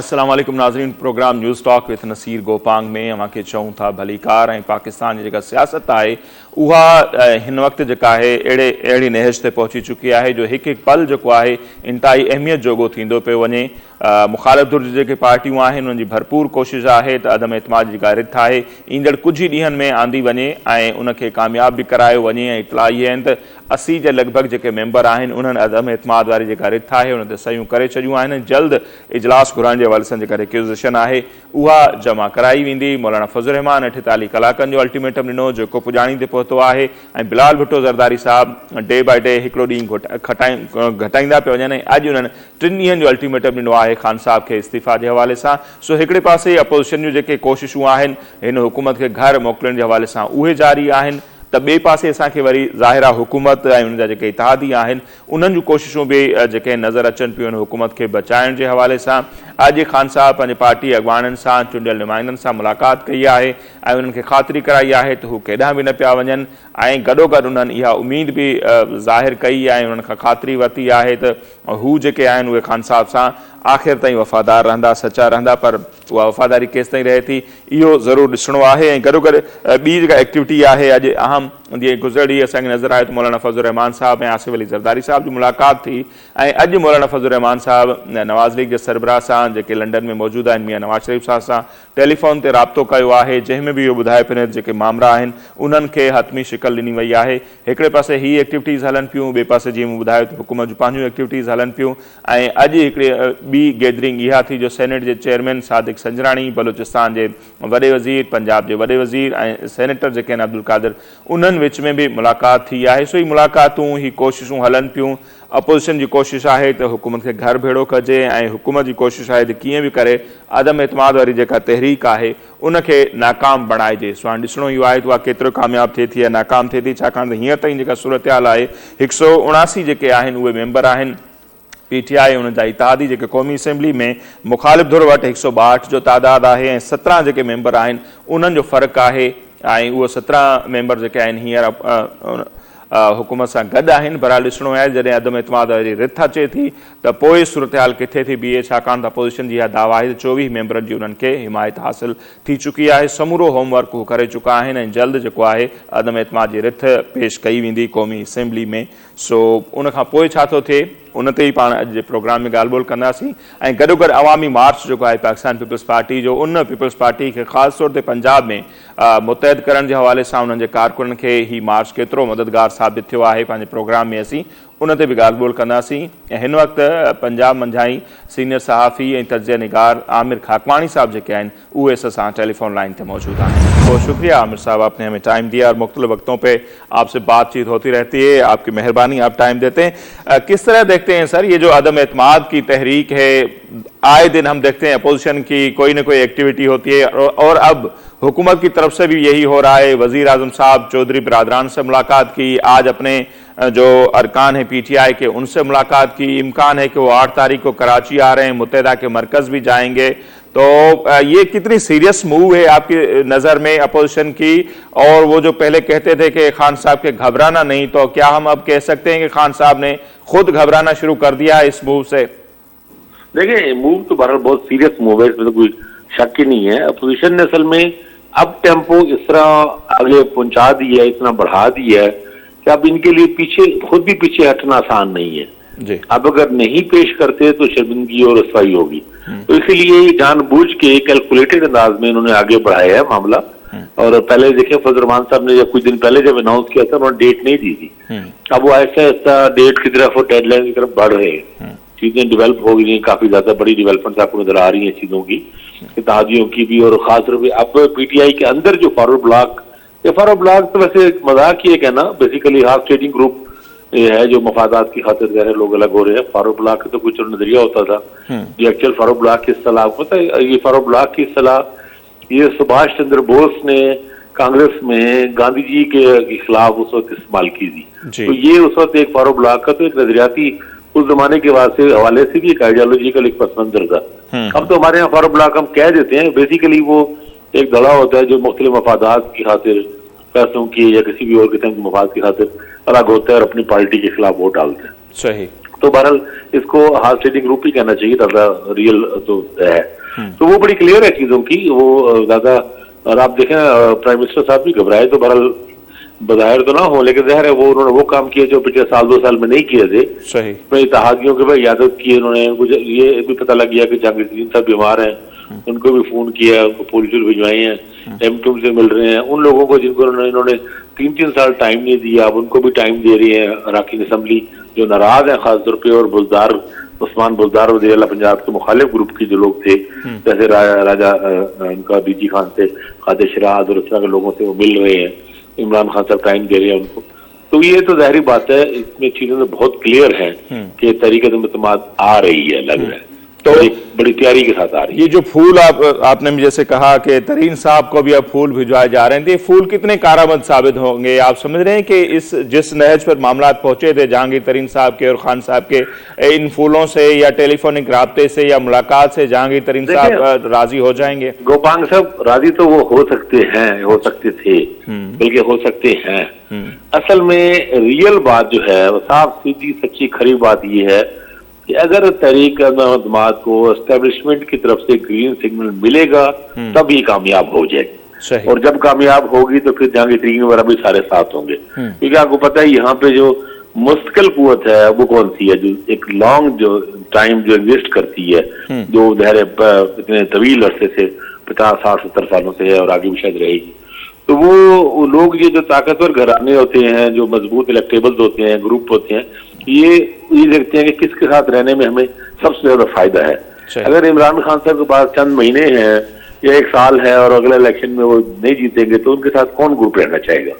अस्सलाम वालेकुम नाज़रीन, program news talk with Nasir Gopang में अवां खे चऊं था भलीकार ऐं पाकिस्तान जी जेका सियासत आहे उहा हिन वक़्तु जेका आहे अहिड़ी नहज ते पहुची चुकी आहे जो हिकु हिकु पल जेको आहे इंतहाई अहमियत जोॻो थींदो पियो वञे। मुखालिफ़ धुर जी जेके पार्टियूं आहिनि उन्हनि जी भरपूर कोशिशि आहे त अदम एतमाद जी जेका रिथ आहे ईंदड़ कुझु ई ॾींहंनि में आंदी वञे ऐं उनखे कामयाब बि करायो वञे। ऐं इतला इहे आहिनि त 80 जे लॻभॻि जेके मेंबर आहिनि उन्हनि अदम एतमाद वारी जेका रिथ आहे उन ते सयूं करे छॾियूं आहिनि। जल्द इजलास घुराइण जे हवाले सां जेका रिक्यूज़ेशन आहे उहा जमा कराई वेंदी। मौलाना फज़लुर रहमान 48 कलाकनि जो अल्टीमेटम ॾिनो जेको पुॼाणी ते पहुतो आहे ऐं बिलाल भुट्टो ज़रदारी साहब डे बाय डे हिकिड़ो ॾींहुं घटाईंदा पिया वञनि। अॼु उन्हनि 3 ॾींहंनि जो अल्टीमेटम ॾिनो आहे ख़ान साहब खे इस्तीफ़ा जे हवाले सां। सो हिकिड़े पासे अपोज़िशन जूं जेके कोशिशूं आहिनि हिन हुकूमत खे घर मोकिलण जे हवाले सां उहे जारी आहिनि, त ॿिए पासे असांखे वरी ज़ाहिरा हुकूमत ऐं उन जा जेके इतिहादी आहिनि उन्हनि जूं कोशिशूं बि जेके नज़र अचनि पियूं हुकूमत खे बचाइण जे हवाले सां। अॼु ख़ान साहब पंहिंजे पार्टी अॻवाननि सां चूंडियल नुमाइंदनि सां मुलाक़ात कई आहे ऐं उन्हनि खे ख़ातिरी कराई आहे त हू केॾांहुं बि न पिया वञनि ऐं गॾोगॾु उन्हनि इहा उमेद बि ज़ाहिर कई ऐं उन्हनि खां ख़ातिरी वरिती आहे त हू जेके आहिनि उहे ख़ान साहब सां आख़िर ताईं वफ़ादार रहंदा, सचा रहंदा। पर उहा वफ़ादारी केसि ताईं रहे थी इहो ज़रूरु ॾिसणो आहे। ऐं गॾोगॾु ॿी जेका एक्टिविटी आहे अॼु अहम जीअं गुज़िरियल असांखे नज़र आयो त मौलाना फज़लुर रहमान साहब ऐं आसिफ अली ज़रदारी साहब जी मुलाक़ात थी ऐं अॼु मौलाना फज़लुर रहमान साहब नवाज़ लीग जे सरबराह सां जेके लंडन में मौजूदु आहिनि मियां नवाज़ शरीफ़ साहब सां टेलीफोन ते राब्तो कयो आहे, जंहिंमें बि इहो ॿुधाए पियो जेके मामला आहिनि उन्हनि खे हतमी शिकल ॾिनी वई आहे। हिकिड़े पासे हीअ एक्टिविटीज़ हलनि पियूं, ॿिए पासे जीअं मूं ॿुधायो त हुकूमत जूं पंहिंजूं एक्टिविटीज़ हलनि पियूं ऐं अॼु हिकिड़ी ॿी गैदरिंग इहा थी जो सेनेट जे चेयरमैन सादिक संजराणी, बलूचिस्तान जे वॾे वज़ीर, पंजाब जे वॾे वज़ीर ऐं सेनेटर जेके आहिनि अब्दुल कादिर उन्हनि विच में बि मुलाक़ात थी आहे। सो ही मुलाक़ातूं ही कोशिशूं हलनि पियूं। अपोज़िशन जी कोशिशि आहे त हुकूमत खे घर भेड़ो कजे ऐं हुकूमत जी कोशिशि आहे त कीअं बि करे अदम एतमाद वारी जेका तहरीक आहे उनखे नाकाम बणाइजे। सो हाणे ॾिसणो इहो आहे त उहा केतिरो कामयाबु थिए थी या नाकाम थिए थी, छाकाणि त हींअर ताईं जेका सूरत हाल आहे 179 जेके आहिनि उहे मेंबर आहिनि PTI उन जा इतिहादी जेके क़ौमी असेंबली में मुखालिफ़ धुर वटि 162 जो तादादु आहे ऐं 17 जेके मेंबर आहिनि उन्हनि जो फ़र्क़ु आहे ऐं उहे 17 मेंबर जेके आहिनि हींअर हुकूमत सां गॾु आहिनि। बहरहाल ॾिसणो आहे जॾहिं अदम एतमाद वारी रिथ अचे थी त पोइ सूरत हाल किथे थी बीहे, छाकाणि त अपोज़िशन जी इहा दावा आहे त 24 मेंबरनि जी उन्हनि खे हिमायत हासिलु थी चुकी आहे। समूरो होमवर्क हू करे चुका आहिनि ऐं जल्द जेको आहे अदम एतमाद जी रिथ पेश कई वेंदी क़ौमी असेंबली में। सो उन खां पोइ छा थो थिए उन ते ई पाण अॼु जे प्रोग्राम में ॻाल्हि ॿोल कंदासीं। ऐं गॾोगॾु अवामी मार्च जेको आहे पाकिस्तान पीपल्स पार्टी जो, उन पीपल्स पार्टी खे ख़ासि तौर ते पंजाब में मुतहद करण जे हवाले सां उन्हनि जे कारकुननि खे ही मार्च केतिरो मददगार साबित थियो आहे पंहिंजे प्रोग्राम में असीं उन ते बि ॻाल्हि ॿोल कंदासीं। ऐं हिन वक़्तु पंजाब मंझाई सीनियर सहाफ़ी ऐं तजिया निगार आमिर खाकवानी साहब जेके आहिनि उहे सां टेलीफोन लाइन पे मौजूद हैं। बहुत शुक्रिया आमिर साहब, आपने हमें टाइम दिया और मुख्तलिफ वक्तों पे आपसे बातचीत होती रहती है, आपकी मेहरबानी, आप टाइम देते हैं। किस तरह देखते हैं सर ये जो अदम एतमाद की तहरीक है, आए दिन हम देखते हैं अपोजिशन की कोई ना कोई एक्टिविटी होती है और अब हुकूमत की तरफ से भी यही हो रहा है। वज़ीर आज़म साहब चौधरी बिरादरान से मुलाकात की, आज अपने जो अरकान है PTI के उनसे मुलाकात की, इम्कान है कि वो 8 तारीख को कराची आ रहे हैं, मुत्तहदा के मरकज़ भी जाएंगे। तो ये कितनी सीरियस मूव है आपकी नज़र में अपोजिशन की? और वो जो पहले कहते थे कि खान साहब के घबराना नहीं, तो क्या हम अब कह सकते हैं कि खान साहब ने खुद घबराना शुरू कर दिया है इस मूव से? देखिए मूव तो बहरहाल बहुत सीरियस मूव है, इसमें तो कोई शक ही नहीं है। अपोजिशन ने असल में अब टेम्पो इस तरह आगे पहुंचा दी है, इतना बढ़ा दी है कि अब इनके लिए पीछे खुद भी पीछे हटना आसान नहीं है जी। अब अगर नहीं पेश करते तो शर्मिंदगी और रसवाई होगी, तो इसीलिए जानबूझ के कैलकुलेटेड अंदाज में इन्होंने आगे बढ़ाया है मामला। और पहले देखिए फजल रहमान साहब ने जब कुछ दिन पहले जब अनाउंस किया था उन्होंने डेट नहीं दी थी, अब वो ऐसा ऐसा डेट की तरफ और डेडलाइन की तरफ बढ़ रहे हैं। चीजें डेवलप हो गई हैं, काफी ज्यादा बड़ी डेवलपमेंट आपको नजर आ रही है चीजों की, इत्तेहादियों की भी और खासतौर पर अब PTI के अंदर जो फॉरवर्ड ब्लॉक, ये फॉरवर्ड ब्लॉक तो वैसे मजाक ही है कहना, बेसिकली हाफ ट्रेडिंग ग्रुप ये है जो मफादात की खातिर जो है लोग अलग हो रहे हैं। फॉरवर्ड ब्लॉक का तो कुछ नजरिया होता था, ये एक्चुअल फॉरवर्ड ब्लॉक की इस्तेलाह पता है, ये फॉरवर्ड ब्लॉक की इस्तेलाह ये सुभाष चंद्र बोस ने कांग्रेस में गांधी जी के खिलाफ उस वक्त इस्तेमाल की थी। तो ये उस वक्त एक फॉरवर्ड ब्लॉक का तो एक नजरियाती उस जमाने के हवाले से भी एक आइडियोलॉजिकल एक पस मंजर था। अब तो हमारे यहाँ फॉरवर्ड ब्लॉक हम कह देते हैं, बेसिकली वो एक दड़ा होता है जो मुख्तलिफ मफादात की खातिर, पैसों की या किसी भी और किस्म के मफाद की खातिर अलग होता है और अपनी पार्टी के खिलाफ वोट डालते हैं। सही। तो बहरहाल इसको हार्स ट्रेडिंग ग्रुप ही कहना चाहिए, ज्यादा रियल तो है। तो वो बड़ी क्लियर है चीजों की, वो ज्यादा। और आप देखें प्राइम मिनिस्टर साहब भी घबराए तो बहरहाल बज़ाहिर तो ना हो, लेकिन ज़ाहिर है वो उन्होंने वो काम किए जो पिछले साल 2 साल में नहीं किए थे। सही। इत्तेहादियों के भाई यादव किए उन्होंने, ये भी पता लग गया कि जहांगीर साहब बीमार हैं, उनको भी फोन किया, उनको पुलिस भिजवाई है, M2 से मिल रहे हैं। उन लोगों को जिनको इन्होंने 3-3 साल टाइम नहीं दिया, अब उनको भी टाइम दे रही है अराकीन असम्बली जो नाराज है खासतौर पर। और बुजदार उस्मान बुजदार वज़ीर पंजाब के मुखालिफ ग्रुप के जो लोग थे, जैसे राजा उनका बीजी खान से, खादिर शिराज और इस तरह के लोगों से वो मिल रहे हैं, इमरान खान साहब टाइम दे रहे हैं उनको। तो ये तो जाहिर बात है, इसमें चीजें तो बहुत क्लियर हैं कि तरीके से इत्तेमाद आ रही है, लग रहा है तो बड़ी तैयारी के साथ आ रही है। ये जो फूल आपने जैसे कहा कि तरीन साहब को भी अब फूल भिजवाए जा रहे हैं, तो ये फूल कितने कारआमद साबित होंगे? आप समझ रहे हैं कि इस जिस नहज पर मामला पहुंचे थे जहांगीर तरीन साहब के और खान साहब के, इन फूलों से या टेलीफोनिक राब्ते से या मुलाकात से जहांगीर तरीन साहब राजी हो जाएंगे? गोपांग साहब राजी तो वो हो सकते हैं, हो सकते थे, बल्कि हो सकते हैं। असल में रियल बात जो है वो साफ सीधी सच्ची खरी बात ये है कि अगर तहरीक जमात को एस्टेब्लिशमेंट की तरफ से ग्रीन सिग्नल मिलेगा तब ये कामयाब हो जाएगी, और जब कामयाब होगी तो फिर जहांगीर तरीन वगैरह भी सारे साथ होंगे। क्योंकि आपको पता है यहाँ पे जो मुस्तकिल कुव्वत है वो कौन सी है, जो एक लॉन्ग जो टाइम जो एग्जिस्ट करती है, जो इतने तवील अरसे से 50, 60, 70 सालों से है और आगे भी शायद रहेगी। तो वो लोग ये जो ताकतवर घराने होते हैं, जो मजबूत इलेक्टेबल्स होते हैं, ग्रुप होते हैं, ये देखते हैं कि किसके साथ रहने में हमें सबसे ज्यादा फायदा है। अगर इमरान खान साहब के पास चंद महीने हैं या 1 साल है और अगले इलेक्शन में वो नहीं जीतेंगे तो उनके साथ कौन ग्रुप रहना चाहेगा?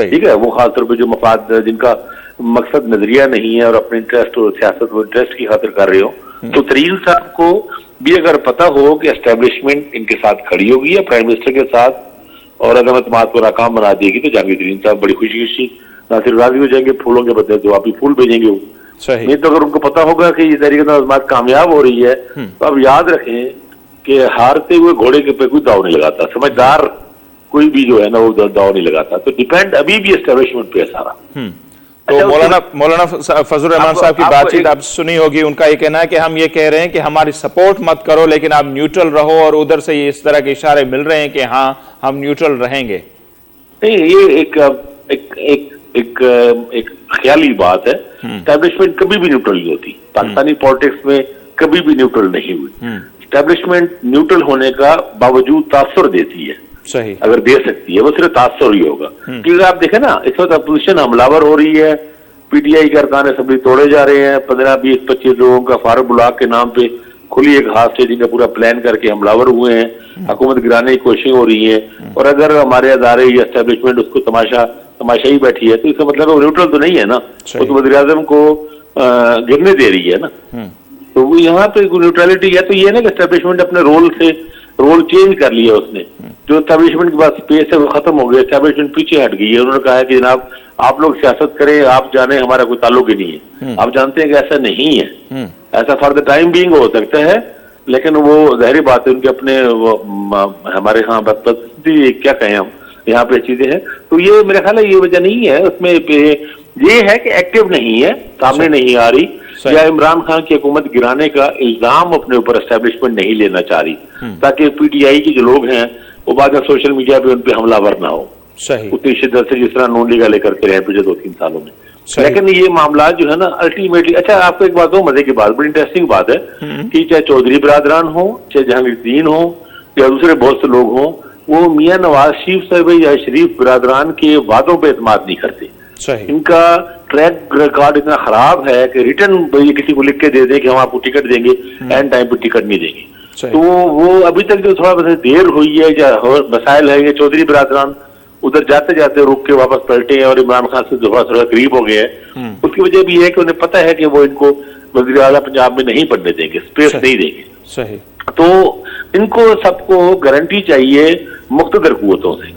ठीक है, वो खासतौर पर जो मफाद जिनका मकसद नजरिया नहीं है और अपने इंटरेस्ट और सियासत को इंटरेस्ट की खातिर कर रहे हो, तो तरीन साहब को भी अगर पता हो कि एस्टेब्लिशमेंट इनके साथ खड़ी होगी या प्राइम मिनिस्टर के साथ, और अगर इत्तेमाद को नाकाम बना देगी तो जहांगीर तरीन साहब बड़ी खुशी खुशी ना सिर्फ राजी हो जाएंगे फूलों के बदले, तो आप ही फूल भेजेंगे वो। नहीं तो अगर उनको पता होगा कि ये तरीके से कामयाब हो रही है तो आप याद रखें कि हारते हुए घोड़े के पे कोई दाव नहीं लगाता, समझदार कोई भी जो है ना वो दाव नहीं लगाता। तो डिपेंड अभी भी एस्टेब्लिशमेंट पे है सारा। तो मौलाना फजल रहमान साहब की बातचीत आप सुनी होगी, उनका ये कहना है कि हम ये कह रहे हैं कि हमारी सपोर्ट मत करो लेकिन आप न्यूट्रल रहो, और उधर से ये इस तरह के इशारे मिल रहे हैं कि हाँ हम न्यूट्रल रहेंगे। नहीं, ये एक ख्याली बात है। एस्टेब्लिशमेंट कभी भी न्यूट्रल नहीं होती, पाकिस्तानी पॉलिटिक्स में कभी भी न्यूट्रल नहीं हुई। एस्टेब्लिशमेंट न्यूट्रल होने का बावजूद तासुर देती है, सही, अगर दे सकती है वो सिर्फ तासुर ही होगा। क्योंकि आप देखें ना, इस वक्त अपोजिशन हमलावर हो रही है, PTI के अरकान असेंबली तोड़े जा रहे हैं, 15, 20, 25 लोगों का फारूक ब्लॉक के नाम पे खुली एक हाथ स्टेजिंग का पूरा प्लान करके हमलावर हुए हैं, हुकूमत गिराने की कोशिश हो रही है। और अगर हमारे अदारे या एस्टेब्लिशमेंट उसको तमाशाई बैठी है तो इसका मतलब वो न्यूट्रल तो नहीं है ना, वो तो वज़ीर-ए-आज़म को गिरने दे रही है ना। तो वो यहाँ पे न्यूट्रलिटी है, तो ये ना कि एस्टेब्लिशमेंट अपने रोल चेंज कर लिया उसने। जो एस्टेब्लिशमेंट के बाद स्पेस है वो खत्म हो गया, एस्टेब्लिशमेंट पीछे हट गई है। उन्होंने कहा है कि जनाब आप लोग सियासत करें, आप जाने हमारा कोई ताल्लुक ही नहीं है। आप जानते हैं कि ऐसा नहीं है, ऐसा फॉर द टाइम बीइंग हो सकता है, लेकिन वो जाहिर बात है उनके अपने हमारे यहाँ क्या कहें हम यहाँ पे चीजें हैं। तो ये मेरा ख्याल है ये वजह नहीं है, उसमें ये है कि एक्टिव नहीं है, सामने नहीं आ रही, या इमरान खान की हुकूमत गिराने का इल्जाम अपने ऊपर एस्टेब्लिशमेंट नहीं लेना चाह रही, ताकि PTI के जो लोग हैं वो बाद में सोशल मीडिया पे उन पे हमलावर ना हो उतनी शिद्दत से जिस तरह नून लीग वाले करते रहे पिछले 2-3 सालों में। लेकिन ये मामला जो है ना अल्टीमेटली, अच्छा आपको एक बात हो, मजे की बात, बड़ी इंटरेस्टिंग बात है कि चाहे चौधरी बरादरान हो, चाहे जहांगीर तरीन हो या दूसरे बहुत से लोग हों, वो मियां नवाज शरीफ बरादरान के वादों पर एतमाद नहीं करते। इनका ट्रैक रिकॉर्ड इतना खराब है कि रिटर्न किसी को लिख के दे दे कि हम आपको टिकट देंगे, एंड टाइम पे टिकट नहीं देंगे। तो वो अभी तक जो थोड़ा बहुत देर हुई है या मसाइल है, चौधरी बरादरान उधर जाते जाते रुक के वापस पलटे हैं और इमरान खान से थोड़ा करीब हो गए हैं। उसकी वजह भी है कि उन्हें पता है कि वो इनको वज़ीर आला पंजाब में नहीं पढ़ने देंगे, स्पेस नहीं देंगे। सही। तो इनको सबको गारंटी चाहिए मुख्तदर कुव्वतों से।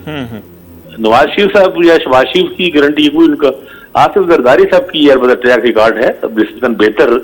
नवाज शरीफ साहब या शहबाज शरीफ की गारंटी कोई, उनका आसिफ जरदारी साहब की यार मतलब ट्रैक रिकॉर्ड है निस्बतन बेहतर,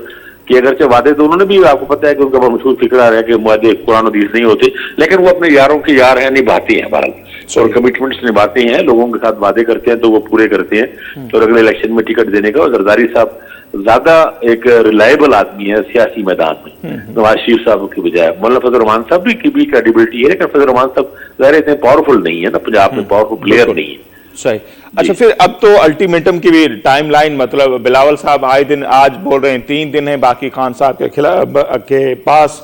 कि अगरचे वादे तो उन्होंने भी, आपको पता है कि उनका मशहूर फिक्रा है कि वादे कुरान हदीस नहीं होते, लेकिन वो अपने यारों के यार हैं, निभाते हैं भारत और कमिटमेंट्स निभाते हैं, लोगों के साथ वादे करते हैं तो वो पूरे करते हैं। तो अगले इलेक्शन में टिकट देने का, और जरदारी साहब ज्यादा एक रिलायबल आदमी है सियासी मैदान में नवाज शरीफ साहब की बजाय। मौलाना फजल रहमान साहब की भी क्रेडिबिलिटी है, लेकिन फजल रहमान साहब ज़ाहिर इतने पावरफुल नहीं है ना, पंजाब में पावरफुल प्लेयर नहीं है। सही। अच्छा, फिर अब तो अल्टीमेटम की भी टाइमलाइन, मतलब बिलावल साहब आए दिन आज बोल रहे हैं 3 दिन है बाकी खान साहब के खिलाफ के पास।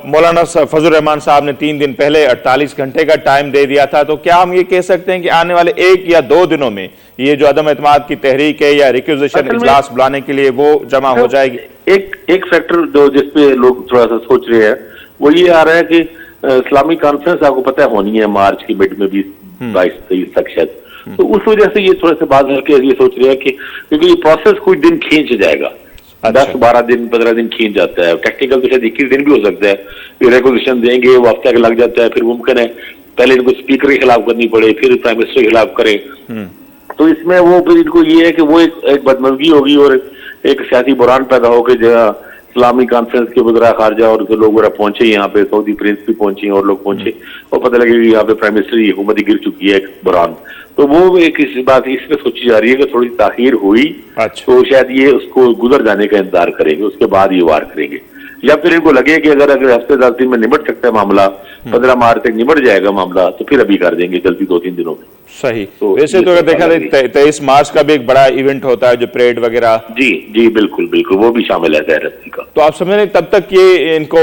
मौलाना फजल रहमान साहब ने 3 दिन पहले 48 घंटे का टाइम दे दिया था। तो क्या हम ये कह सकते हैं कि आने वाले 1 या 2 दिनों में ये जो अदम एतमाद की तहरीक है या रिक्यूजिशन इजलास बुलाने के लिए वो जमा हो जाएगी? एक फैक्टर जो जिसपे लोग थोड़ा सा सोच रहे हैं वो ये आ रहा है कि इस्लामी कॉन्फ्रेंस आपको पता है होनी है मार्च की मिड में 20-22-23 तक शायद। तो उस वजह से ये थोड़े से बात करके ये सोच रहे हैं कि क्योंकि ये प्रोसेस कुछ दिन खींच जाएगा। 10-12 दिन 15 दिन खींच जाता है। टेक्निकल तो शायद 21 दिन भी हो सकता है। रेगुलेशन देंगे वो हफ्ते लग जाता है, फिर मुमकिन है पहले इनको स्पीकर के खिलाफ करनी पड़े, फिर प्राइम मिनिस्टर के खिलाफ करें। तो इसमें वो फिर इनको ये है कि वो एक बदमजगी होगी और एक सियासी बुरान पैदा हो कि जो इस्लामी कॉन्फ्रेंस के वज़ीर खारजा और लोग वगैरह पहुंचे यहाँ पे, सऊदी प्रिंस भी पहुंचे और लोग पहुंचे और पता लगे कि यहाँ पे प्राइम मिनिस्टर की हुकूमत गिर चुकी है, एक बुरान। तो वो एक इस बात इसमें सोची जा रही है कि थोड़ी ताखीर हुई। अच्छा। तो शायद ये उसको गुजर जाने का इंतजार करेंगे, उसके बाद ये वार करेंगे। या फिर इनको लगे कि अगर हफ्ते 10 दिन में निपट सकता है मामला, 15 मार्च तक निपट जाएगा मामला, तो फिर अभी कर देंगे जल्दी 2-3 दिनों में। सही। तो वैसे तो अगर देखा जाए 23 मार्च का भी एक बड़ा इवेंट होता है जो परेड वगैरह। जी बिल्कुल बिल्कुल, वो भी शामिल है ज़ाहिर का। तो आप समझ रहे तब तक ये इनको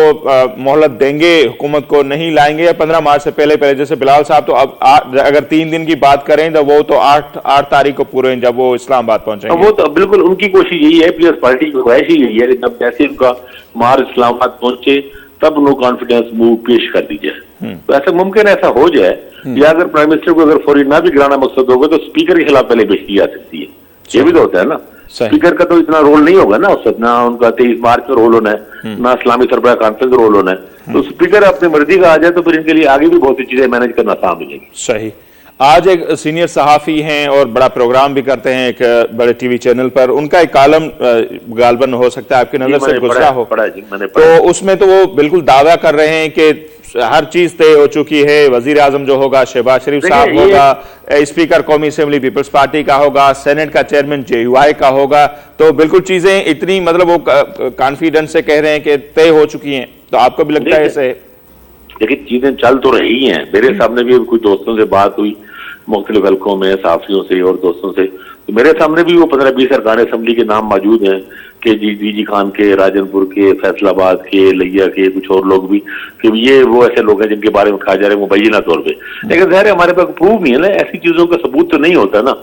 मोहलत देंगे, हुकूमत को नहीं लाएंगे, या 15 मार्च से पहले जैसे बिलावल साहब तो अब अगर 3 दिन की बात करें तो वो तो 8 तारीख को पूरे जब वो इस्लामाबाद पहुंचेंगे। वो तो बिल्कुल उनकी कोशिश यही है, पीपल्स पार्टी की ख्वाहिश ही यही है, जब जैसे उनका मार्च इस्लामाबाद पहुंचे तब उनको कॉन्फिडेंस मूव पेश कर दी जाए। तो ऐसा मुमकिन ऐसा हो जाए, या अगर प्राइम मिनिस्टर को अगर फौरी ना भी गिराना मकसद होगा तो स्पीकर के खिलाफ पहले पेश की जा सकती है। ये भी तो होता है ना, स्पीकर का तो इतना रोल नहीं होगा ना उस वक्त, ना उनका 23 मार्च में रोल होना है, ना इस्लामी सरबराह कॉन्फ्रेंस रोल होना है। तो स्पीकर अपनी मर्जी का आ जाए तो फिर इनके लिए आगे भी बहुत सी चीजें मैनेज करना आसान हो जाएगी। सही। आज एक सीनियर सहाफी हैं और बड़ा प्रोग्राम भी करते हैं एक बड़े टीवी चैनल पर, उनका एक कॉलम गालबन हो सकता है आपकी नजर से गुजरा हो, तो उसमें तो वो बिल्कुल दावा कर रहे हैं कि हर चीज तय हो चुकी है, वजीर आजम जो होगा शहबाज शरीफ साहब होगा, स्पीकर कौमी असेंबली पीपल्स पार्टी का होगा, सेनेट का चेयरमैन JUI का होगा। तो बिल्कुल चीजें इतनी मतलब वो कॉन्फिडेंस से कह रहे हैं कि तय हो चुकी हैं। तो आपको भी लगता है ऐसे? लेकिन चीजें चल तो रही हैं। मेरे सामने भी कुछ दोस्तों से बात हुई, मुख्तलिफ हल्कों में साफियों से और दोस्तों से, तो मेरे सामने भी वो 15-20 अरकान असेंबली के नाम मौजूद हैं कि DG खान के, राजनपुर के, फैसलाबाद के, लिया के, कुछ और लोग भी, कि ये वो ऐसे लोग हैं जिनके बारे में कहा जा रहा है मुबैना तौर पे। लेकिन ज़ाहिर है हमारे पास प्रूफ नहीं है ना, ऐसी चीजों का सबूत तो नहीं होता ना,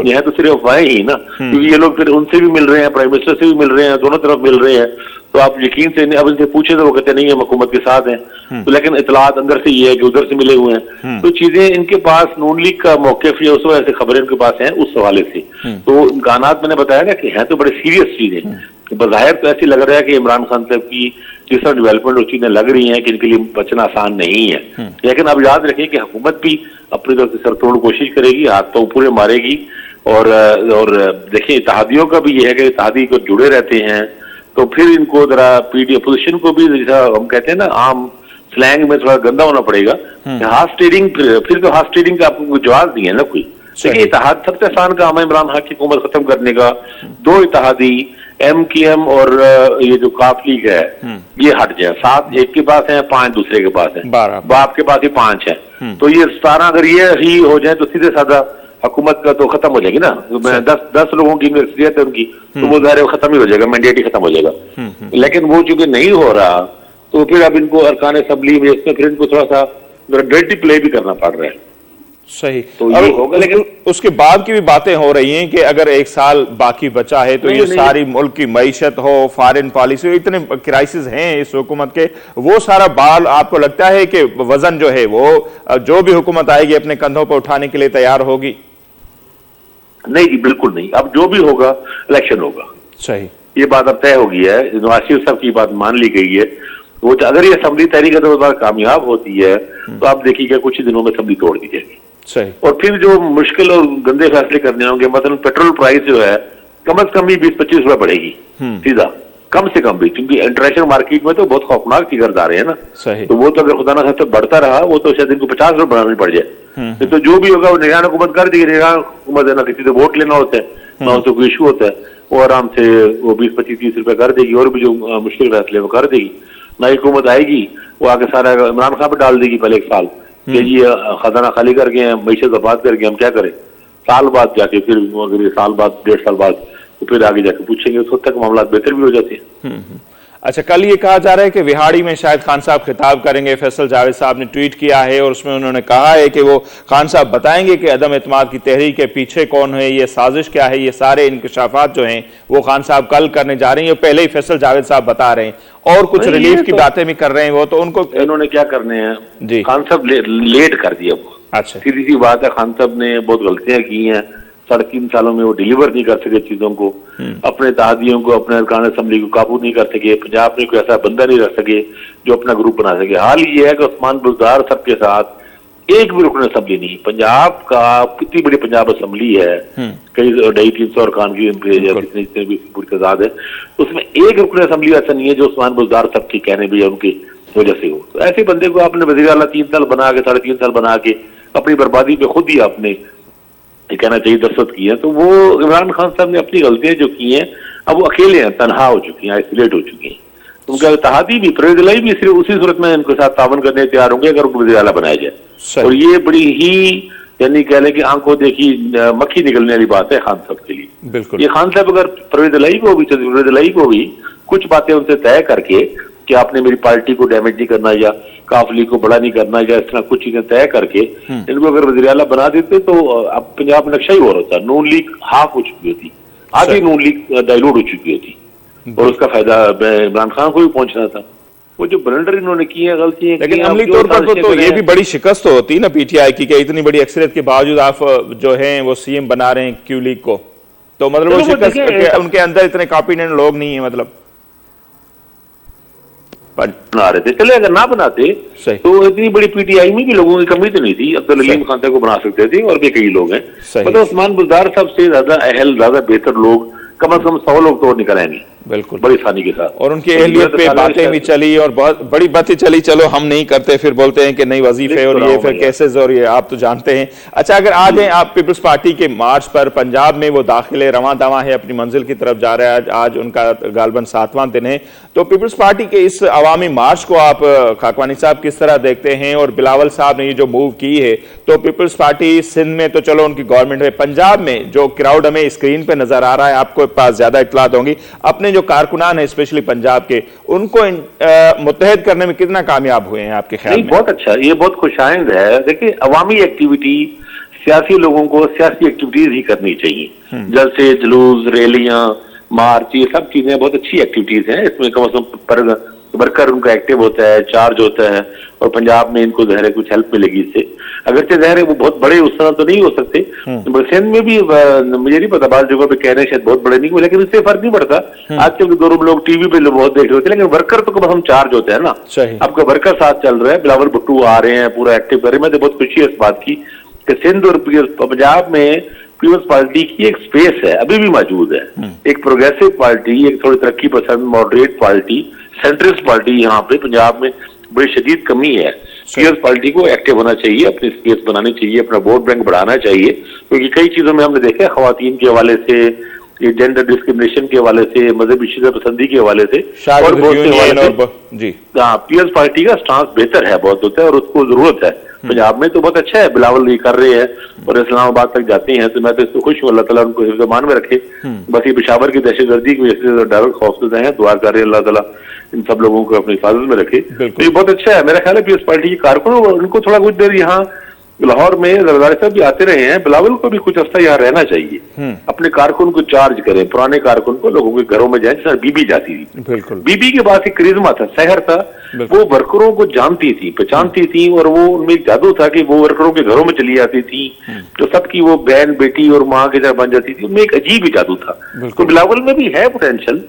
यह तो सिर्फ अफवाहें ही ना, क्योंकि ये लोग फिर उनसे भी मिल रहे हैं, प्राइम मिनिस्टर से भी मिल रहे हैं, दोनों तरफ मिल रहे हैं। तो आप यकीन से अब इनसे पूछे तो वो कहते नहीं है हुकूमत के साथ हैं, तो लेकिन इतलात अंदर से ये है कि उधर से मिले हुए हैं। तो चीजें इनके पास नून लीग का मौक़िफ़ या उस वजह से खबरें इनके पास हैं उस हवाले से। तो इम्कानात मैंने बताया ना कि हैं तो बड़े सीरियस चीजें। बज़ाहिर तो ऐसी लग रहा है कि इमरान खान साहब की जिस तरह डेवलपमेंट वो चीजें लग रही हैं कि इनके लिए बचना आसान नहीं है। लेकिन अब याद रखें कि हुकूमत भी अपनी तरफ से सरतोड़ कोशिश करेगी, हाथ तो पूरे मारेगी। और देखिए इत्तेहादियों का भी ये है कि इत्तेहादी को जुड़े रहते हैं, तो फिर इनको जरा PD अपोजिशन को भी जैसा हम कहते हैं ना आम स्लैंग में थोड़ा गंदा होना पड़ेगा। हाथ स्टेडिंग फिर तो हाथ स्टेडिंग का आपको जवाब दिए ना कोई। देखिए इत्तेहाद सबसे आसान काम है इमरान खान की हुकूमत खत्म करने का। 2 इत्तेहादी MKM और ये जो काफ लीग है ये हट जाए, 7 एक के पास है, 5 दूसरे के पास है, बाप के पास ही 5 है। तो ये 17 अगर ये ही हो जाए तो सीधे साधा हुकूमत का तो खत्म हो जाएगी ना। 10 लोगों की अक्सरियत है उनकी, तो वो ज़ाहिर खत्म ही हो जाएगा, मैंडेट ही खत्म हो जाएगा। लेकिन वो चूंकि नहीं हो रहा तो फिर अब इनको अरकान असेंबली में इसमें फिर इनको थोड़ा सा डर्टी प्ले भी करना पड़ रहा है। सही। तो ये होगा। लेकिन उसके बाद की भी बातें हो रही हैं कि अगर 1 साल बाकी बचा है तो ये सारी मुल्क की मईशत हो, फॉरेन पॉलिसी हो, इतने क्राइसिस हैं इस हुकूमत के, वो सारा बाल आपको लगता है कि वजन जो है वो जो भी हुकूमत आएगी अपने कंधों पर उठाने के लिए तैयार होगी? नहीं जी बिल्कुल नहीं। अब जो भी होगा इलेक्शन होगा। सही। ये बात अब तय हो गई है, नवाज शरीफ साहब की बात मान ली गई है। वो अगर ये असेंबली तहरीक कामयाब होती है तो आप देखिएगा कुछ ही दिनों में असेंबली तोड़ दी जाएगी। सही। और फिर जो मुश्किल और गंदे फैसले करने होंगे, मतलब पेट्रोल प्राइस जो है कम से कम भी 20-25 रुपए बढ़ेगी सीधा, कम से कम भी, क्योंकि इंटरनेशनल मार्केट में तो बहुत खौफनाक फिगर्स आ रहे हैं ना। सही। तो वो तो अगर खुदा ना खास्ता बढ़ता रहा वो तो शायद इनको 50 रुपए बढ़ानी पड़ जाए। तो जो भी होगा वो निगरान हुकूमत कर देगी। निगरान हुकूमत है ना, किसी से वोट लेना होता है, ना उससे कोई इशू होता है, वो आराम से वो 20-25-30 रुपए कर देगी, और भी जो मुश्किल फैसले वो कर देगी। नई हुकूमत आएगी, वो आके सारा इमरान खान पे डाल देगी पहले 1 साल कि ये खजाना खाली कर गए हैं, मईशत बर्बाद कर गए, हम क्या करें। साल बाद जाके फिर अगर साल बाद 1.5 साल बाद तो फिर आगे जाके पूछेंगे, उस वक्त तक मामला बेहतर भी हो जाते हैं। अच्छा, कल ये कहा जा रहा है कि विहाड़ी में शायद खान साहब खिताब करेंगे। फैसल जावेद साहब ने ट्वीट किया है और उसमें उन्होंने कहा है कि वो खान साहब बताएंगे कि अदम एतमाद की तहरीक के पीछे कौन है, ये साजिश क्या है। ये सारे इंकशाफात जो हैं वो खान साहब कल करने जा रहे हैं, पहले ही फैसल जावेद साहब बता रहे हैं और कुछ रिलीफ की बातें भी कर रहे हैं। वो तो उनको इन्होंने क्या करने हैं जी, खान साहब लेट कर दिया। अच्छा, सीधी सी बात है, खान साहब ने बहुत गलतियां की हैं। 3.5 सालों में वो डिलीवर नहीं कर सके चीजों को, अपने तहादियों को, अपने अरकान असम्बली को काबू नहीं कर सके, पंजाब में कोई ऐसा बंदा नहीं रख सके जो अपना ग्रुप बना सके। हाल ये है कि उस्मान बुज़दार सब के साथ एक भी रुकन असम्बली नहीं। पंजाब का कितनी बड़ी पंजाब असम्बली है, कई 250-300 अरकान की जितने भी पूरी तादाद है, उसमें एक रुकन असम्बली ऐसा नहीं है जो उस्मान बुज़दार सब के कहने भी उनकी वजह से हो। तो ऐसे बंदे को आपने वज़ीर आला 3 साल बना के, 3.5 साल बना के अपनी बर्बादी पे खुद ही आपने कहना चाहिए दस्तखत किए हैं। तो वो इमरान खान साहब ने अपनी गलतियां जो की हैं, अब वो अकेले हैं, तनहा हो चुकी हैं, आइसोलेट हो चुकी हैं। उनका तहादी भी, परवेज़ इलाही भी सिर्फ उसी सूरत में इनके साथ तावन करने तैयार होंगे अगर उनको वज़ीर आला बनाया जाए। और ये बड़ी ही यानी कह लें कि आंखों देखी मक्खी निकलने वाली बात है खान साहब के लिए। बिल्कुल, ये खान साहब अगर परवेज़ इलाही को भी कुछ बातें उनसे तय करके कि आपने मेरी पार्टी को डैमेज नहीं करना या काफिले को बड़ा नहीं करना या इस तरह कुछ चीजें तय करके इनको अगर वज़ीर आला बना देते तो अब पंजाब में नक्शा ही हो रहा था। नून लीग हाफ हो चुकी होती, आधी नून लीग डाइल्यूट हो चुकी होती और उसका फायदा इमरान खान को भी पहुंचना था। वो जो ब्लंडर इन्होंने किए हैं, गलतियां, लेकिन अमली तौर पर तो ये भी बड़ी शिकस्त तो होती है ना पीटीआई की, इतनी बड़ी अक्सरियत के बावजूद आप जो है वो सीएम बना रहे हैं क्यू लीग को, तो मतलब वो शिकस्त उनके अंदर इतने कॉम्पिटेंट लोग नहीं है, मतलब बना रहे थे। चले अगर ना बनाते तो इतनी बड़ी पीटीआई में भी लोगों की कमी तो नहीं थी, अब्दुल अलीम खान साहब को बना सकते थे और भी कई लोग हैं। मतलब उस्मान बुज़दार साहब से ज्यादा अहल, ज्यादा बेहतर लोग कम से कम 100 लोग तो निकल आएंगे, बिल्कुल बड़ी आसानी के साथ। और उनकी अहलियत पे बातें भी चली और बहुत बड़ी बातें चली, चलो हम नहीं करते, फिर बोलते हैं कि नहीं वजीफे और ये फिर केसेस और ये आप तो जानते हैं। अच्छा, अगर आ जाए आप पीपल्स पार्टी के मार्च पर, पंजाब में वो दाखिले रवां दवां है, अपनी मंजिल की तरफ जा रहा है, आज उनका गालबन 7वां दिन है, तो पीपल्स पार्टी के इस अवामी मार्च को आप खाकवानी साहब किस तरह देखते हैं? और बिलावल साहब ने ये जो मूव की है, तो पीपल्स पार्टी सिंध में तो चलो उनकी गवर्नमेंट है, पंजाब में जो क्राउड हमें स्क्रीन पे नजर आ रहा है, आपको पास ज्यादा इत्तलात होंगी, अपने जो कारकुनान है स्पेशली पंजाब के, उनको मुत्तहद करने में कितना कामयाब हुए हैं आपके ख्याल में? बहुत अच्छा, ये बहुत खुशाइंद है। देखिए, अवामी एक्टिविटी, सियासी लोगों को सियासी एक्टिविटीज ही करनी चाहिए। जलसे, जुलूस, रैलियां, मार्च, ये सब चीजें बहुत अच्छी एक्टिविटीज हैं। इसमें कम से कम वर्कर उनका एक्टिव होता है, चार्ज होता है, और पंजाब में इनको ज़ाहिर है कुछ हेल्प मिलेगी इससे। अगरचे ज़ाहिर है वो बहुत बड़े उस तरह तो नहीं हो सकते, सिंध में भी मुझे नहीं पता, बात जगह पे कह रहे हैं शायद बहुत बड़े नहीं हुए, लेकिन इससे फर्क नहीं पड़ता। आजकल के दौर में लोग टीवी पे बहुत देख रहे होते हैं, लेकिन वर्कर तो कम से कम चार्ज होता है ना। आपका वर्कर साथ चल रहा है, बिलावल भुट्टो आ रहे हैं, पूरा एक्टिव कर रहे हैं। मैं तो बहुत खुशी है इस बात की कि सिंध और पंजाब में पीपल्स पार्टी की एक स्पेस है, अभी भी मौजूद है। एक प्रोग्रेसिव पार्टी, एक थोड़ी तरक्की पसंद मॉडरेट पार्टी, सेंट्रिस्ट पार्टी यहाँ पे पंजाब में बड़ी शदीद कमी है। पीपल्स पार्टी को एक्टिव होना चाहिए, अपनी स्पेस बनानी चाहिए, अपना वोट बैंक बढ़ाना चाहिए, क्योंकि कई चीजों में हमने देखा है, खवातीन के हवाले से, ये जेंडर डिस्क्रिमिनेशन के हवाले से, मजहबी शिदत पसंदी के हवाले से और बहुत से हवाले से पीपल्स पार्टी का स्टांस बेहतर है, बहुत होता है, और उसको जरूरत है। पंजाब में तो बहुत अच्छा है, बिलावल ये कर रहे हैं और इस्लामाबाद तक जाते हैं, तो मैं तो इसको खुश हूँ, अल्लाह ताला उनको हिफ्ज़-ए-मान में रखे। बस ये पेशावर की दहशतगर्दी की वजह से डर खौफ हैं, दुआ कर रहे हैं अल्लाह ताला इन सब लोगों को अपनी हिफाजत में रखे। तो ये बहुत अच्छा है। मेरा ख्याल है पीपल्स पार्टी के कारकुन, उनको थोड़ा कुछ देर यहाँ लाहौर में जरदारी साहब भी आते रहे हैं, बिलावल को भी कुछ अर्सा यहाँ रहना चाहिए, अपने कारकुन को चार्ज करें, पुराने कारकुन को लोगों के घरों में जाए, जैसे बीबी जाती थी। बिल्कुल, बीबी के पास एक करिश्मा था, सहर था, वो वर्करों को जानती थी, पहचानती थी, और वो उनमें एक जादू था कि वो वर्करों के घरों में चली जाती थी, तो सबकी वो बहन, बेटी और माँ की तरह बन जाती थी। उनमें एक अजीब ही जादू था। तो बिलावल में भी है पोटेंशियल,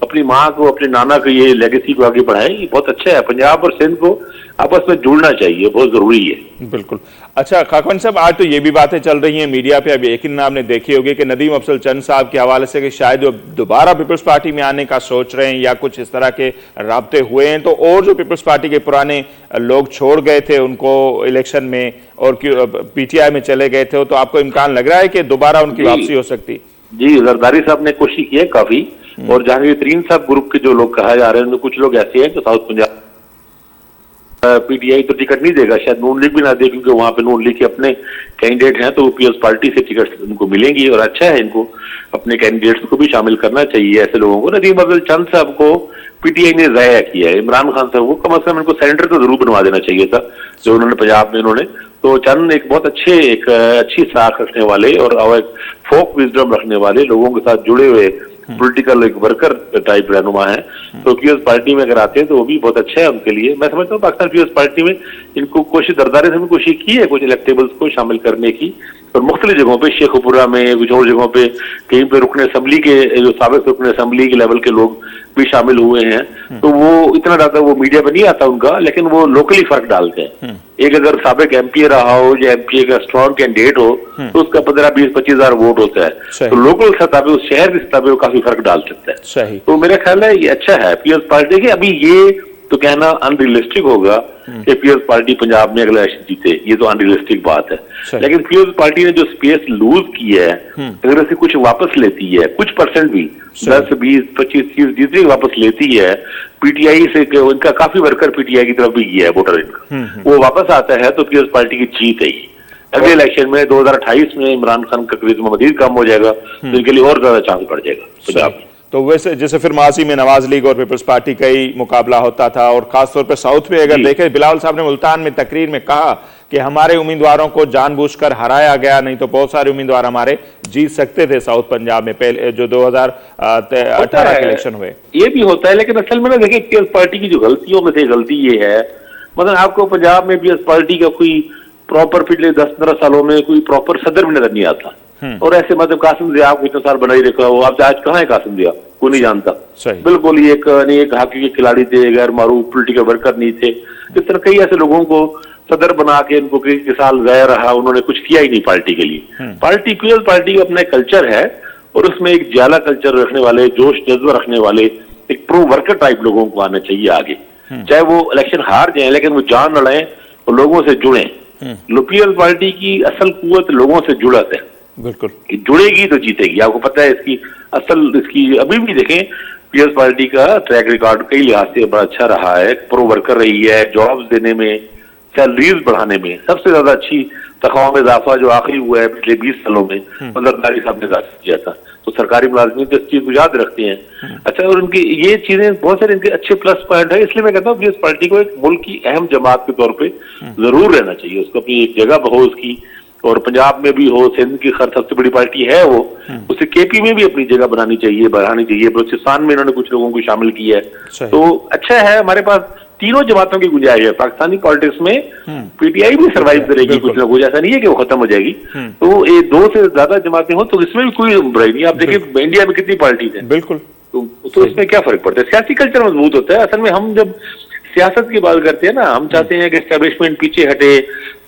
अपनी माँ को, अपने नाना को ये लेगेसी को आगे बढ़ाए, ये बहुत अच्छा है। पंजाब और सिंध को आपस में जुड़ना चाहिए, बहुत जरूरी है। बिल्कुल। अच्छा खाकवानी साहब, आज तो ये भी बातें चल रही हैं मीडिया पे, अब यकीन आपने देखी होगी कि नदीम अफजल चंद साहब के हवाले से कि शायद वो दोबारा पीपल्स पार्टी में आने का सोच रहे हैं या कुछ इस तरह के राब्ते हुए हैं, तो और जो पीपल्स पार्टी के पुराने लोग छोड़ गए थे उनको इलेक्शन में और पीटीआई में चले गए थे, तो आपको इम्कान लग रहा है कि दोबारा उनकी वापसी हो सकती? जी, जरदारी साहब ने कोशिश की है काफी, और जहांगीर तरीन साहब ग्रुप के जो लोग कहा जा रहे हैं उनमें कुछ लोग ऐसे हैं जो साउथ पंजाब पीटीआई तो टिकट नहीं देगा, शायद नून लीग भी ना दे, क्योंकि वहां पे नून लीग के अपने कैंडिडेट हैं, तो पीएस पार्टी से टिकट उनको मिलेंगी। और अच्छा है, इनको अपने कैंडिडेट्स को भी शामिल करना चाहिए ऐसे लोगों को। नदीम अफजल चंद साहब को पीटीआई ने जाया किया है, इमरान खान साहब को कम से कम इनको सेनेटर तो जरूर बनवा देना चाहिए था जो उन्होंने पंजाब में उन्होंने। तो चंद एक बहुत अच्छी साख रखने वाले और एक फोक विजडम रखने वाले, लोगों के साथ जुड़े हुए पॉलिटिकल एक वर्कर टाइप रहनुमा है, तो पीएस पार्टी में अगर आते हैं तो वो भी बहुत अच्छा है उनके लिए। मैं समझता हूँ पाकिस्तान पीएस पार्टी में इनको कोशिश दरदारे से भी कोशिश की है कुछ इलेक्टेबल्स को शामिल करने की, और मुख्तलिफ जगहों पे, शेखुपुरा में, कुछ और जगहों पे, कहीं पे रुकने असम्बली के जो साबिक रुकने असम्बली के लेवल के लोग भी शामिल हुए हैं। तो वो इतना ज्यादा वो मीडिया में नहीं आता उनका, लेकिन वो लोकली फर्क डालते हैं। एक अगर साबिक एमपीए रहा हो या एमपीए का स्ट्रॉन्ग कैंडिडेट हो तो उसका 15-20-25 हजार वोट होता है, तो लोकल सतह पे, उस शहर की सतह पे वो काफी फर्क डाल सकता है। तो मेरा ख्याल है ये अच्छा है पीएस पार्टी के। अभी ये तो कहना अनरियलिस्टिक होगा कि पीएस पार्टी पंजाब में अगला इलेक्शन जीते, ये तो अनरियलिस्टिक बात है। लेकिन पीएस पार्टी ने जो स्पेस लूज की है, अगर ऐसे कुछ वापस लेती है, कुछ परसेंट भी, 10, 20, 25, 30 जितनी वापस लेती है पीटीआई से, उनका काफी वर्कर पीटीआई की तरफ भी गया है वोटर इनका, वो वापस आता है तो पीएस पार्टी की जीत है ही। अगले इलेक्शन में 2028 में इमरान खान का करिश्मा मजीद कम हो जाएगा, तो इनके लिए और ज्यादा चांस बढ़ जाएगा पंजाब में। तो वैसे जैसे फिर माजी में नवाज लीग और पीपल्स पार्टी का ही मुकाबला होता था, और खासतौर पर साउथ में अगर देखें, बिलावल साहब ने मुल्तान में तकरीर में कहा कि हमारे उम्मीदवारों को जानबूझकर हराया गया, नहीं तो बहुत सारे उम्मीदवार हमारे जीत सकते थे साउथ पंजाब में पहले जो 2018 के इलेक्शन हुए। ये भी होता है, लेकिन असल में ना देखिए पीएस पार्टी की जो गलतियों में से गलती ये है, मतलब आपको पंजाब में पीएस पार्टी का कोई प्रॉपर पिछले 10-15 सालों में कोई प्रॉपर सदर भी नजर नहीं आता। और ऐसे मतलब कासिम जिया आपको इतना साल बना ही रखा हो, आप आज कहाँ है कासिम जिया, कोई नहीं जानता। बिल्कुल ये एक हॉकी के खिलाड़ी थे, गैर मारूफ पॉलिटिकल वर्कर नहीं थे। इस तरह कई ऐसे लोगों को सदर बना के इनको कई साल गया रहा, उन्होंने कुछ किया ही नहीं पार्टी के लिए। पार्टी पीएस पार्टी का अपना कल्चर है, और उसमें एक ज्यादा कल्चर रखने वाले, जोश जज्बा रखने वाले, एक प्रो वर्कर टाइप लोगों को आना चाहिए आगे, चाहे वो इलेक्शन हार जाए लेकिन वो जान लड़ाएं और लोगों से जुड़े। पीएस पार्टी की असल कुव्वत लोगों से जुड़त है, बिल्कुल जुड़ेगी तो जीतेगी। आपको पता है इसकी अभी भी देखें पीएस पार्टी का ट्रैक रिकॉर्ड कई लिहाज से बड़ा अच्छा रहा है, प्रो वर्कर रही है, जॉब्स देने में, सैलरीज बढ़ाने में। सबसे ज्यादा अच्छी तनख्वाह में इजाफा जो आखिरी हुआ है पिछले 20 सालों में, जरदारी साहब ने किया था, तो सरकारी मुलाजमीन तो इस चीज को याद रखते हैं। अच्छा, और उनकी ये चीजें बहुत सारे इनके अच्छे प्लस पॉइंट है, इसलिए मैं कहता हूँ पीएस पार्टी को एक मुल्क की अहम जमात के तौर पर जरूर रहना चाहिए, उसको अपनी एक जगह हो उसकी, और पंजाब में भी हो, सिंध की सबसे बड़ी पार्टी है वो, उसे केपी में भी अपनी जगह बनानी चाहिए, बढ़ानी चाहिए। बलूचिस्तान में इन्होंने कुछ लोगों को शामिल किया है, तो अच्छा है। हमारे पास तीनों जमातों की गुंजाइश है पाकिस्तानी पॉलिटिक्स में। पीटीआई भी सर्वाइव करेगी कुछ ना कुछ, ऐसा नहीं है कि वो खत्म हो जाएगी। तो ये 2 से ज्यादा जमातें हो तो इसमें भी कोई बुराई नहीं। आप देखिए इंडिया में कितनी पार्टीज है, बिल्कुल, तो इसमें क्या फर्क पड़ता है? सियासी कल्चर मजबूत होता है। असल में हम जब सियासत की बात करते हैं ना, हम चाहते हैं कि एस्टेब्लिशमेंट पीछे हटे,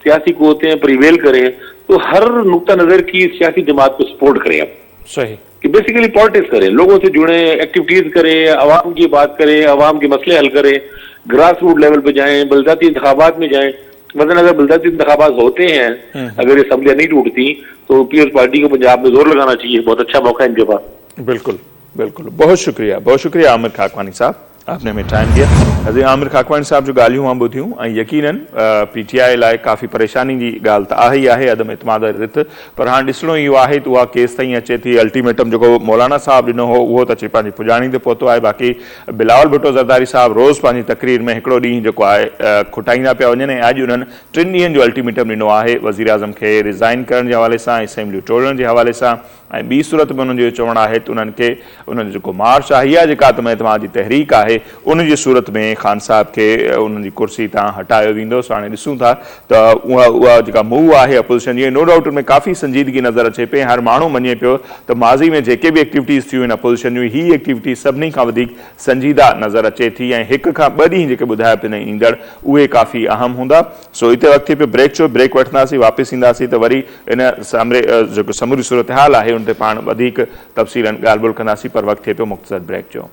सियासी कुव्वतें हैं प्रिवेल करें, तो हर नुक्ता नजर की सियासी जमात को सपोर्ट करें हम, सही कि बेसिकली पॉलिटिक्स करें, लोगों से जुड़े, एक्टिविटीज करें, अवाम की बात करें, अवाम के मसले हल करें, ग्रास रूट लेवल पे जाएं, बलदाती इंतखाबात में जाएं। मतलब अगर बलदाती इंतखाबात होते हैं, अगर ये असम्बलियां नहीं टूटती, तो पीएस पार्टी को पंजाब में जोर लगाना चाहिए, बहुत अच्छा मौका है इनके पास। बिल्कुल बिल्कुल, बहुत शुक्रिया आमिर खाकवानी साहब, आपने हमें टाइम दिया। अॼु आमिर खाकवानी साहब जो ॻाल्हियूं मां ॿुधियूं, ऐं यकीनन पीटीआई लाइ काफ़ी परेशानी जी ॻाल्हि त आहे ई आहे, अदम एतमाद रिथ, पर हाणे ॾिसणो इहो आहे त उहा केस ताईं अचे थी। अल्टीमेटम जेको मौलाना साहब ॾिनो हो उहो त अची पंहिंजी पुॼाणी ते पहुतो आहे। बाक़ी बिलावल भुट्टो ज़रदारी साहब रोज़ पंहिंजी तकरीर में हिकिड़ो ॾींहुं जेको आहे खुटाईंदा पिया वञनि, ऐं अॼु उन्हनि 3 ॾींहंनि जो अल्टीमेटम ॾिनो आहे वज़ीर आज़म खे रिज़ाइन करण जे हवाले सां, असेंबली टोड़ण जे हवाले सां, ऐं ॿी सूरत में उन्हनि जो चवणु आहे त उन्हनि खे उन्हनि जो जेको मार्च आहे या जेका अदम एतमाद जी तहरीक आहे, उन जी सूरत में ख़ान साहब खे उन्हनि जी कुर्सी तां हटायो वेंदो। हाणे ॾिसूं था त उहा जेका मूव आहे अपोज़िशन जी, नो डाउट उनमें काफ़ी संजीदगी नज़र अचे पई। हर माण्हू मञे पियो त माज़ी में जेके बि एक्टिविटीज़ थियूं आहिनि अपोज़िशन जूं, ही एक्टिविटी सभिनी खां वधीक संजीदा नज़र अचे थी, ऐं 1 खां 2 ॾींहं जेके ॿुधाया पिया ईंदड़ उहे काफ़ी अहम हूंदा। सो हिते वक़्त थिए पियो ब्रेक जो, ब्रेक वठंदासीं, वापसि ईंदासीं त वरी इन जेको समूरी सूरत हाल आहे उन ते पाण वधीक तफ़सीलन ॻाल्हि ॿोल कंदासीं, पर वक़्तु थिए पियो मुख़्तसर ब्रेक जो।